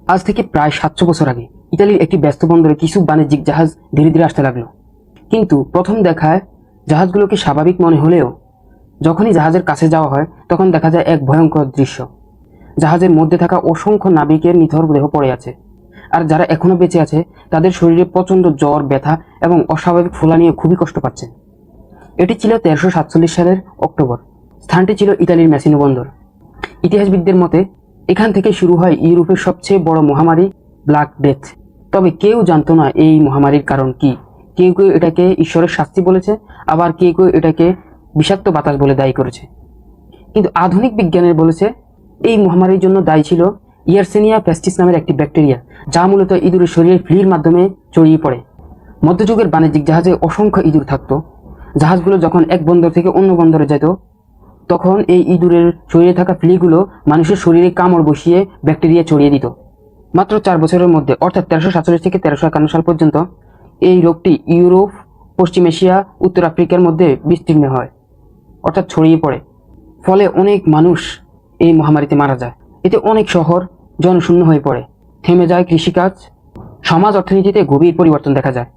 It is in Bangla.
আজ থেকে প্রায় 700 বছর আগে ইতালির একটি ব্যস্ত বন্দরে কিছু বাণিজ্যিক জাহাজ ধীরে ধীরে আসতে লাগলো। কিন্তু প্রথম দেখায় জাহাজগুলোকে স্বাভাবিক মনে হলেও যখনই জাহাজের কাছে যাওয়া হয় তখন দেখা যায় এক ভয়ঙ্কর দৃশ্য। জাহাজের মধ্যে থাকা অসংখ্য নাবিকের নিথর দেহ পড়ে আছে, আর যারা এখনো বেঁচে আছে তাদের শরীরে প্রচন্ড জ্বর, ব্যথা এবং অস্বাভাবিক ফোলা নিয়ে খুবই কষ্ট পাচ্ছে। এটি ছিল 1347 সালের অক্টোবর। স্থানটি ছিল ইতালির মেসিনো বন্দর। ইতিহাসবিদদের মতে এখান থেকে শুরু হয় ইউরোপের সবচেয়ে বড় মহামারী, ব্ল্যাক ডেথ। তবে কেউ জানতো না এই মহামারীর কারণ কি। কেউ কেউ এটাকে ঈশ্বরের শাস্তি বলেছে, আবার কেউ কেউ এটাকে বিষাক্ত বাতাস বলে দায়ী করেছে। কিন্তু আধুনিক বিজ্ঞানের বলেছে এই মহামারীর জন্য দায়ী ছিল ইয়ারসেনিয়া পেস্টিস নামের একটি ব্যাকটেরিয়া, যা মূলত ইঁদুরের শরীরে ফ্লির মাধ্যমে ছড়িয়ে পড়ে। মধ্যযুগের বাণিজ্যিক জাহাজে অসংখ্য ইঁদুর থাকতো। জাহাজগুলো যখন এক বন্দর থেকে অন্য বন্দরে যেত তখন এই ইঁদুরের শরীরে থাকা ফ্লিগুলো মানুষের শরীরে কামড় বসিয়ে ব্যাকটেরিয়া ছড়িয়ে দিত। মাত্র 4 বছরের মধ্যে, অর্থাৎ 1347 থেকে 1351 সাল পর্যন্ত এই রোগটি ইউরোপ, পশ্চিম এশিয়া, উত্তর আফ্রিকার মধ্যে বিস্তীর্ণ হয়, অর্থাৎ ছড়িয়ে পড়ে। ফলে অনেক মানুষ এই মহামারীতে মারা যায়। এতে অনেক শহর জনশূন্য হয়ে পড়ে, থেমে যায় কৃষিকাজ, সমাজ অর্থনীতিতে গভীর পরিবর্তন দেখা যায়।